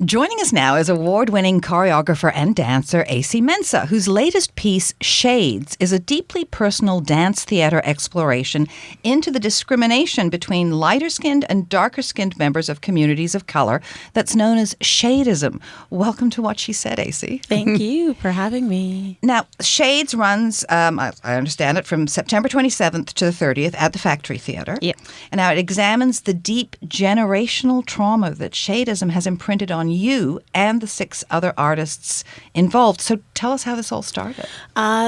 Joining us now is award-winning choreographer and dancer Esie Mensah, whose latest piece, Shades, is a deeply personal dance theatre exploration into the discrimination between lighter-skinned and darker-skinned members of communities of colour that's known as shadeism. Welcome to What She Said, Esie. Thank you for having me. Now, Shades runs, I understand it, from September 27th to the 30th at the Factory Theatre. Yep. And now it examines the deep generational trauma that shadeism has imprinted on you and the 6 other artists involved. So tell us how this all started.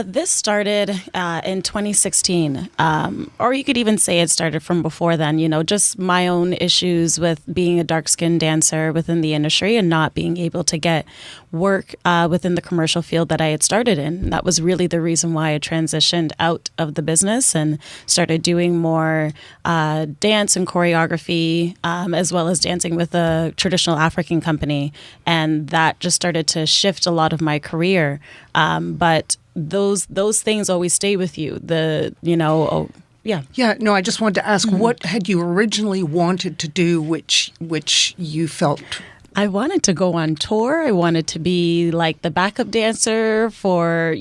This started in 2016, or you could even say it started from before then, just my own issues with being a dark-skinned dancer within the industry and not being able to get work within the commercial field that I had started in. That was really the reason why I transitioned out of the business and started doing more dance and choreography, as well as dancing with a traditional African company. And that just started to shift a lot of my career. But those things always stay with you. Yeah. Yeah, no, I just wanted to ask, what had you originally wanted to do, which you felt... I wanted to go on tour. I wanted to be like the backup dancer for,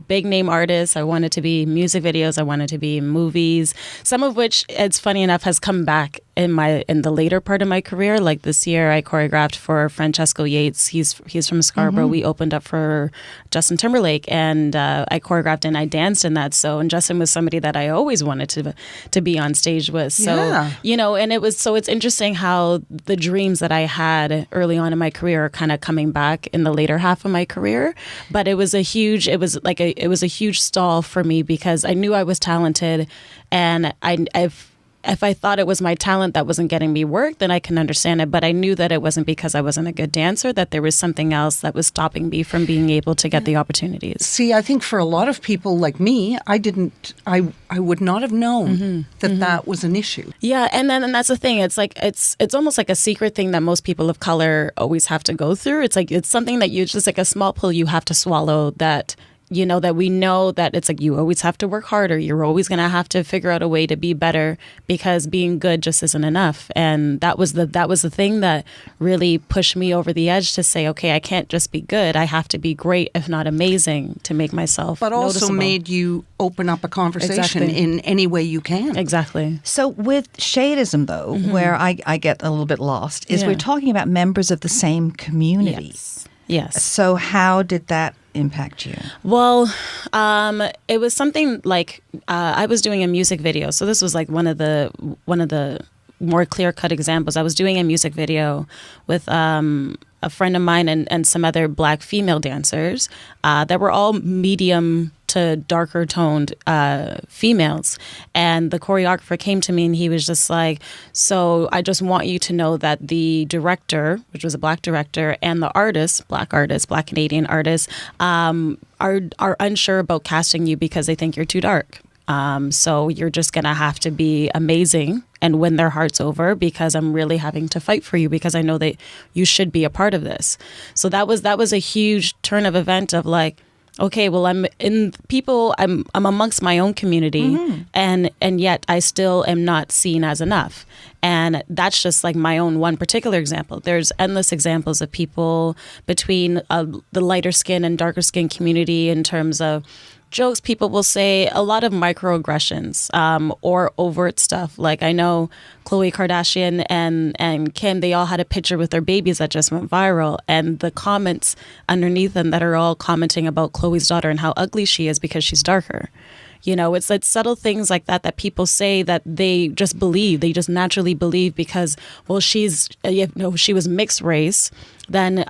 big name artists. I wanted to be in music videos. I wanted to be in movies, some of which, it's funny enough, has come back in the later part of my career. Like this year, I choreographed for Francesco Yates. He's from Scarborough. We opened up for Justin Timberlake, and I choreographed and I danced in that. And Justin was somebody that I always wanted to be on stage with. So, and it's interesting how the dreams that I had early on in my career are kind of coming back in the later half of my career. But it was a huge stall for me because I knew I was talented, and if I thought it was my talent that wasn't getting me work, then I can understand it. But I knew that it wasn't because I wasn't a good dancer, that there was something else that was stopping me from being able to get the opportunities. See, I think for a lot of people like me, I would not have known that was an issue. Yeah, and that's the thing. It's like it's almost like a secret thing that most people of color always have to go through. It's like it's something that you just like a small pill you have to swallow that that we know that it's like you always have to work harder. You're always going to have to figure out a way to be better because being good just isn't enough. And that was the thing that really pushed me over the edge to say, okay, I can't just be good. I have to be great, if not amazing, to make myself But also noticeable. made you open up a conversation in any way you can. Exactly. So with shadeism, though, where I get a little bit lost, is we're talking about members of the same community. Yes. So how did that impact you? Well, it was something like I was doing a music video. So this was like one of the more clear-cut examples. I was doing a music video with a friend of mine and some other Black female dancers that were all medium to darker toned females. And the choreographer came to me and he was just like, so I just want you to know that the director, which was a Black director, and the Black Canadian artists, are unsure about casting you because they think you're too dark. So you're just going to have to be amazing and win their hearts over because I'm really having to fight for you because I know that you should be a part of this. So that was a huge turn of event of like, okay, well, I'm amongst my own community and yet I still am not seen as enough. And that's just like my own one particular example. There's endless examples of people between the lighter skin and darker skin community in terms of jokes. People will say a lot of microaggressions or overt stuff. Like I know Khloe Kardashian and Kim, they all had a picture with their babies that just went viral. And the comments underneath them that are all commenting about Khloe's daughter and how ugly she is because she's darker. It's like subtle things like that people say that they just believe. They just naturally believe because, well, she was mixed race, then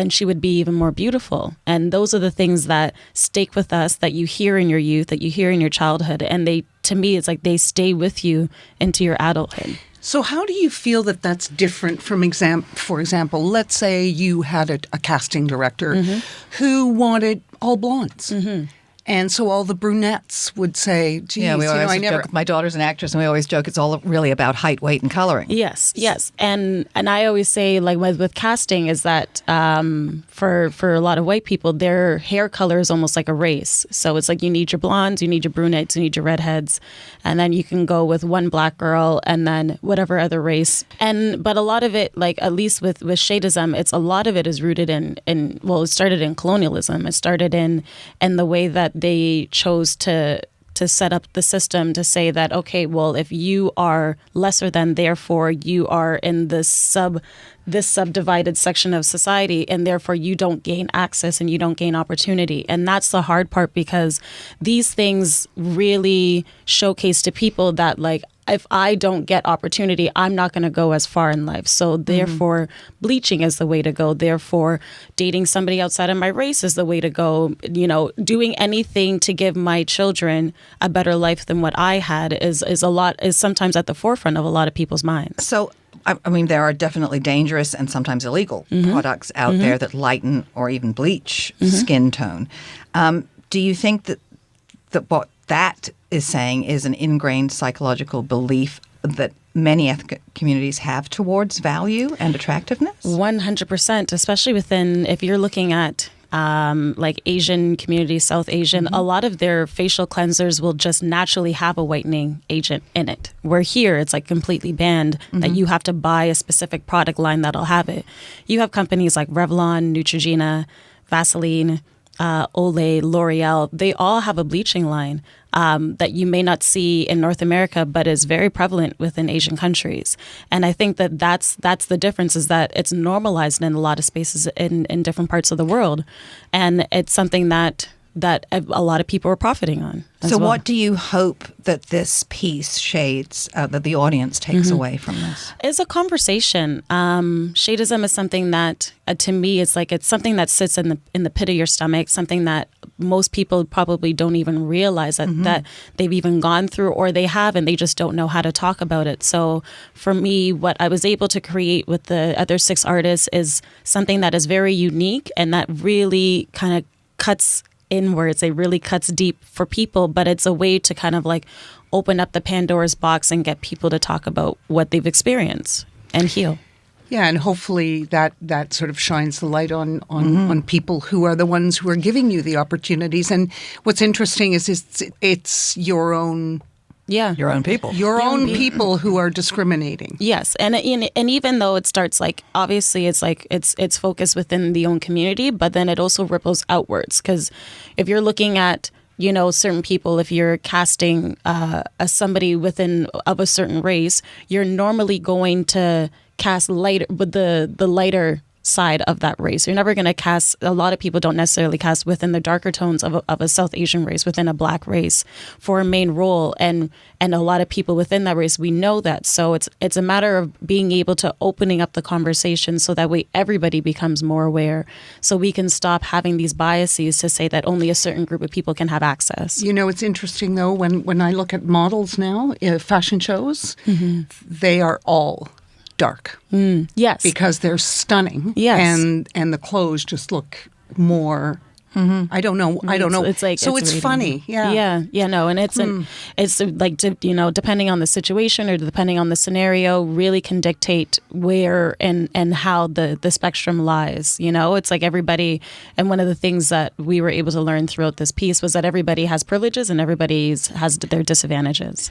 she would be even more beautiful. And those are the things that stick with us, that you hear in your youth, that you hear in your childhood. And to me, it's like they stay with you into your adulthood. So how do you feel that that's different from, for example, let's say you had a casting director who wanted all blondes. And so all the brunettes would say, geez, Yeah, we always I never... joke. My daughter's an actress, and we always joke it's all really about height, weight, and coloring. Yes. And I always say, like, with casting is that for a lot of white people, their hair color is almost like a race. So it's like you need your blondes, you need your brunettes, you need your redheads, and then you can go with one black girl and then whatever other race. But a lot of it, like at least with shadeism, a lot of it is rooted in it started in colonialism. It started in the way that they chose to set up the system to say that, okay, well, if you are lesser than, therefore you are in this subdivided section of society, and therefore you don't gain access and you don't gain opportunity. And that's the hard part, because these things really showcase to people that, like, if I don't get opportunity, I'm not going to go as far in life. So therefore, bleaching is the way to go. Therefore, dating somebody outside of my race is the way to go. Doing anything to give my children a better life than what I had is sometimes at the forefront of a lot of people's minds. So, I mean, there are definitely dangerous and sometimes illegal products out there that lighten or even bleach skin tone. Do you think that what that is saying is an ingrained psychological belief that many ethnic communities have towards value and attractiveness? 100%, especially if you're looking at like Asian communities, South Asian, a lot of their facial cleansers will just naturally have a whitening agent in it. Where here, it's like completely banned that you have to buy a specific product line that'll have it. You have companies like Revlon, Neutrogena, Vaseline, Olay, L'Oreal. They all have a bleaching line that you may not see in North America, but is very prevalent within Asian countries. And I think that's the difference, is that it's normalized in a lot of spaces in different parts of the world. And it's something that a lot of people are profiting on. So what do you hope that this piece, Shades, that the audience takes away from this? It's a conversation. Shadeism is something that, to me, it's something that sits in the pit of your stomach, something that most people probably don't even realize that they've even gone through, or they have, and they just don't know how to talk about it. So for me, what I was able to create with the other 6 artists is something that is very unique and that really kind of cuts inwards. It really cuts deep for people, but it's a way to kind of like open up the Pandora's box and get people to talk about what they've experienced and heal. Yeah, and hopefully that sort of shines the light on people who are the ones who are giving you the opportunities. And what's interesting is it's your own... Yeah. Your own people. Your own people who are discriminating. Yes. And even though it starts, like, obviously it's like it's focused within the own community, but then it also ripples outwards. Because if you're looking at, certain people, if you're casting somebody of a certain race, you're normally going to cast lighter with the lighter side of that race. You're never going to cast, a lot of people don't necessarily cast within the darker tones of a South Asian race, within a black race for a main role. And a lot of people within that race, we know that. So it's a matter of being able to opening up the conversation so that way everybody becomes more aware, so we can stop having these biases to say that only a certain group of people can have access. It's interesting though, when I look at models now, fashion shows, they are all dark. Yes. Because they're stunning. Yes. And the clothes just look more... I don't know. It's like, so it's funny. Yeah. No, and it's like, depending on the situation or depending on the scenario, really can dictate where and how the spectrum lies. It's like everybody, and one of the things that we were able to learn throughout this piece was that everybody has privileges and everybody has their disadvantages.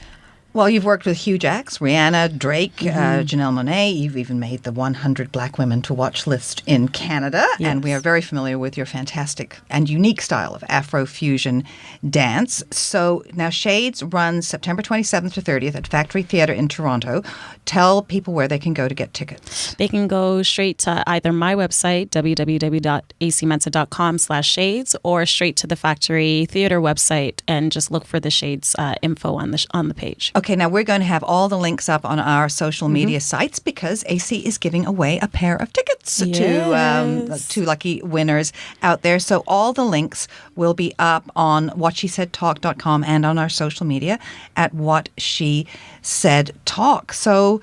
Well, you've worked with huge acts, Rihanna, Drake, Janelle Monáe. You've even made the 100 Black Women to Watch list in Canada. Yes. And we are very familiar with your fantastic and unique style of Afro-fusion dance. So now Shades runs September 27th to 30th at Factory Theatre in Toronto. Tell people where they can go to get tickets. They can go straight to either my website, www.acmensah.com/shades, or straight to the Factory Theatre website and just look for the Shades info on the page. Okay, now we're going to have all the links up on our social media sites because Esie is giving away a pair of tickets to 2 lucky winners out there. So all the links will be up on whatshesaidtalk.com and on our social media at What She Said Talk. So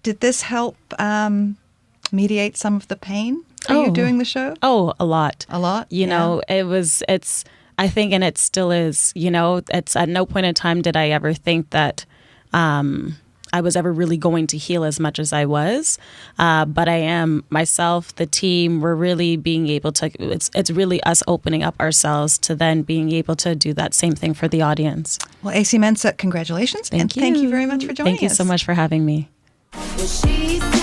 did this help mediate some of the pain for you doing the show? Oh, a lot. A lot? It's I think, and it still is, it's at no point in time did I ever think that I was ever really going to heal as much as I was. But I am myself, the team, we're really being able to, it's really us opening up ourselves to then being able to do that same thing for the audience. Well, Esie Mensah, congratulations. Thank you. Thank you very much for joining us. Thank you so much for having me. She's